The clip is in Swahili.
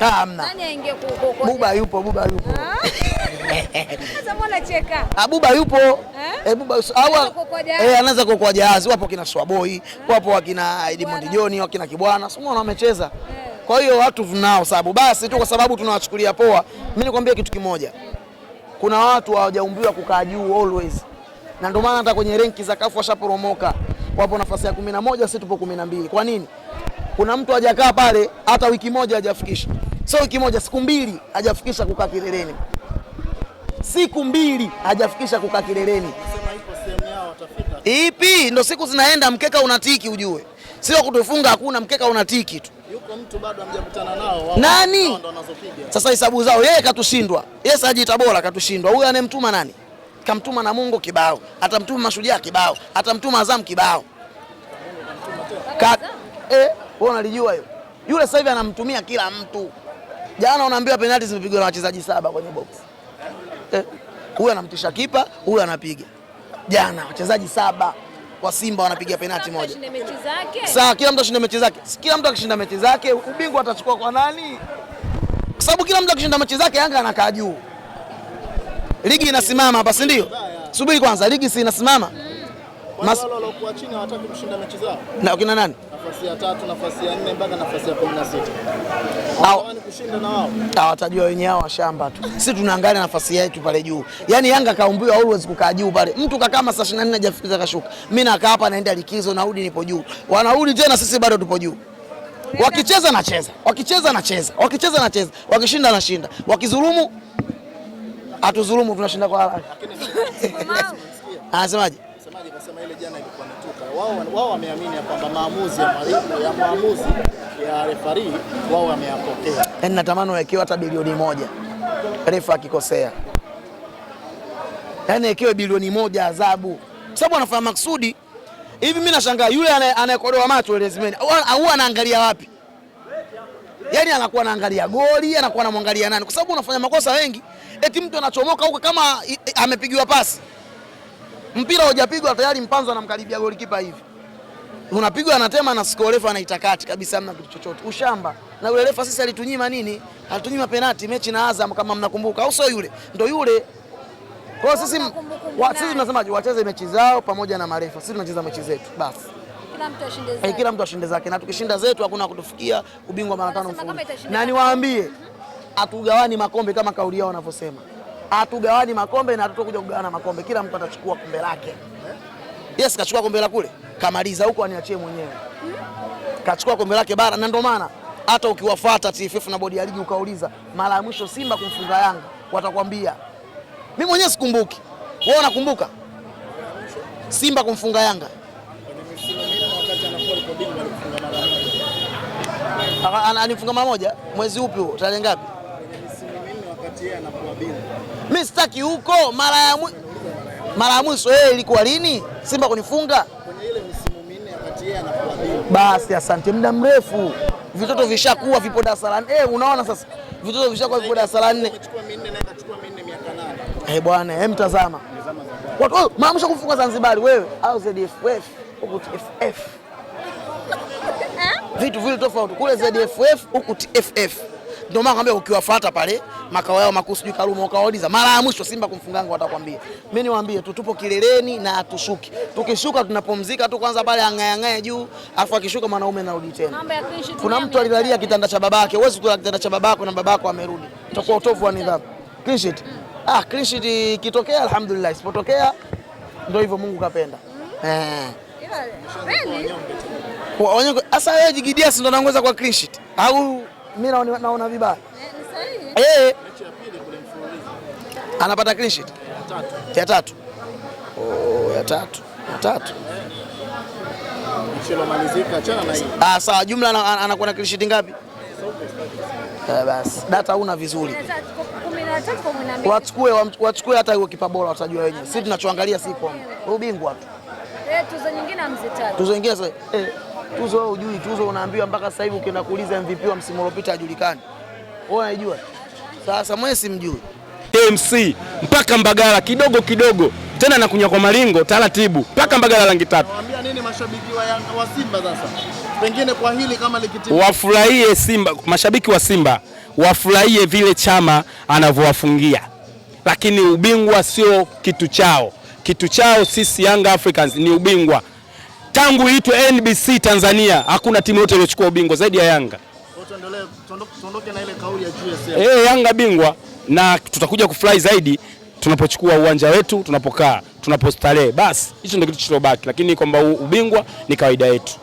Hamna. Nani aingie kukokoa? Buba yupo. Sasa mbona cheka? Buba yupo. Buba anaanza kukokoa jahazi. Wapo kina Swaboi, wapo wakina Edmond John, wakina Kibwana. Sio unaona wamecheza. Kwa hiyo watu tunao sababu basi tu kwa sababu tunawachukulia poa. Mimi nikwambia kitu kimoja. Kuna watu hawajaumbiwa kukaa juu always. Na ndio maana hata kwenye renki za CAF washaporomoka. Wapo nafasi ya 11, sisi tupo 12. Kwa nini? Kuna mtu hajakaa pale hata wiki moja hajafikisha. Sio wiki moja, siku 2 hajafikisha kukaa kileleni. Siku 2 hajafikisha kukaa kileleni. Sema ipo sehemu yao watafika. Ipi? Ndio siku zinaenda mkeka unatiki ujue. Sio kutufunga hakuna mkeka unatiki tu. Yuko mtu bado hamjakutana nao wao. Nani? Ndo wanazopiga. Sasa hesabu zao yeye katushindwa. Yeye sajiita bora katushindwa. Huyu anemtuma nani? Kamtuma Namungo kibao. Atamtuma Mashujaa kibao. Atamtuma Azam kibao. Wewe unalijua hiyo? Yule sasa hivi anamtumia kila mtu. Jana unaambiwa penalti zimepigwa na wachezaji 7 kwenye box. Huyu anamtisha kipa, huyu anapiga. Jana wachezaji 7 wa Simba wanapiga penalti moja. Sasa kila mtu ashinde mechi zake. Kila mtu akishinda mechi zake, ubingwa atachukua kwa nani? Kwa sababu kila mtu akishinda mechi zake Yanga anakaa juu. Ligi inasimama hapa, si ndio? Subiri kwanza, ligi si inasimama. Wale waliokuwa chini hawataki kushinda mechi zao. Na kina nani? Nafasi ya 3, nafasi ya 4 mpaka nafasi ya 16. Hawataka kushinda na wao. Hawatajua wenyewe hao washamba tu. Sisi tunaangalia nafasi yetu pale juu. Yaani Yanga kaumbiwa always kukaa juu pale. Mtu kakaa masaa 24 hajafikiza kashuka. Mimi nakaa hapa naenda likizo narudi nipo juu. Wanarudi tena sisi bado tupo juu. Wakicheza nacheza. Wakicheza nacheza. Wakicheza nacheza. Wakishinda nashinda. Wakizulumu atuzulumu tunashinda kwa haraka. Anasemaje? Kasema ile jana ilikuwa natuka. Wao wameamini kwamba maamuzi ya maamuzi ya referee wao wameyapokea. Yaani natamani wawekewe hata bilioni 1. Refa akikosea. Yaani wekewe bilioni 1 adhabu. Kwa sababu anafanya maksudi. Hivi mimi nashangaa yule anayekodoa macho ile Zimeni. Au anaangalia wapi? Yaani anakuwa anaangalia goli, anakuwa anamwangalia nani? Kwa sababu unafanya makosa wengi. Eti mtu anachomoka huko kama amepigiwa pasi. Mpira hujapigwa tayari mpanzo anamkaribia golikipa hivi. Unapigwa anatema na score refa anaitakati kabisa hamna kitu chochote. Ushamba. Na yule refa sisi alitunyima nini? Alitunyima penalti mechi na Azam kama mnakumbuka. Au sio yule? Ndio yule. Kwa hiyo sisi tunasemaje wacheze mechi zao pamoja na marefa. Sisi tunacheza mechi zetu. Basi. Kila mtu ashinde zake. Kila mtu ashinde zake na tukishinda zetu hakuna kutufikia ubingwa mara 5 mfululizo. Na niwaambie hatugawani makombe kama kauli yao wanavyosema. Hatugawani makombe na hatutakuja kugawana makombe. Kila mtu atachukua kombe lake. Yes, kachukua kombe la kule. Kamaliza huko aniachie mwenyewe. Kachukua kombe lake bara na ndio maana hata ukiwafuata TFF na bodi ya ligi ukauliza mara ya mwisho Simba kumfunga Yanga watakwambia. Mimi mwenyewe sikumbuki. Wewe unakumbuka? Simba kumfunga Yanga. Anifunga mara moja. Mwezi upi huo? Tarehe ngapi? Mimi sitaki huko mara ya mwisho ilikuwa lini? Simba kunifunga? Kwenye ile misimu minne wakati yeye anakuwa bingwa. Basi asante, muda mrefu. Vitoto vishakuwa vipo darasa la 4. Unaona sasa? Vitoto vishakuwa vipo darasa la 4. Amechukua minne na akachukua minne miaka 8. Bwana, mtazama. Watu maamusha kufunga Zanzibar wewe au ZFF huko TFF. Vitu vile tofauti. Kule ZFF huko TFF. Ndio maana nakwambia ukiwafuata pale makao yao makuu sijui Karume ukauliza mara ya mwisho Simba kumfunganga watakwambia. Mimi niwaambie tu tupo kileleni na hatushuki. Tukishuka tunapumzika tu kwanza pale angaye juu afu akishuka mwanaume anarudi tena. Kuna mtu alilalia kitanda cha babake. Huwezi kula kitanda cha babako na babako amerudi. Itakuwa utovu wa nidhamu. Clean sheet. Clean sheet ikitokea alhamdulillah, isipotokea ndio hivyo Mungu kapenda. Sasa wewe jigidia si ndo naongoza kwa clean sheet au mimi naona vibaya? Ni sahihi. Mechi ya pili kule mfululizo. Anapata clean sheet? Ya tatu. Ya tatu. Mechi ilomalizika achana na hii. Sawa, jumla anakuwa na clean sheet ngapi? Basi data una vizuri. 13 kwa 12. Wachukue hata hiyo kipa bora watajua wenyewe. Sisi tunachoangalia si kombe. Ubingwa tu. Tuzo nyingine hamzitaki. Tuzo nyingine sasa tuzo wewe hujui, tuzo unaambiwa mpaka sasa hivi ukienda kuuliza MVP wa msimu uliopita hajulikani. Wewe unajua? Sasa mimi simjui. MC mpaka Mbagala kidogo tena nakunya kwa malingo taratibu mpaka Mbagala rangi 3. Nawaambia nini mashabiki wa Simba sasa? Pengine kwa hili kama likitimia. Wafurahie Simba, mashabiki wa Simba wafurahie vile Chama anavyowafungia. Lakini ubingwa sio kitu chao. Kitu chao sisi Young Africans ni ubingwa. Tangu itwe NBC Tanzania hakuna timu yote iliyochukua ubingwa zaidi ya Yanga. Tuondoke na ile kauli ya GSM. Yanga bingwa, na tutakuja kufurahi zaidi tunapochukua uwanja wetu, tunapokaa, tunapostarehe. Basi hicho ndio kitu kilichobaki, lakini kwamba ubingwa ni kawaida yetu.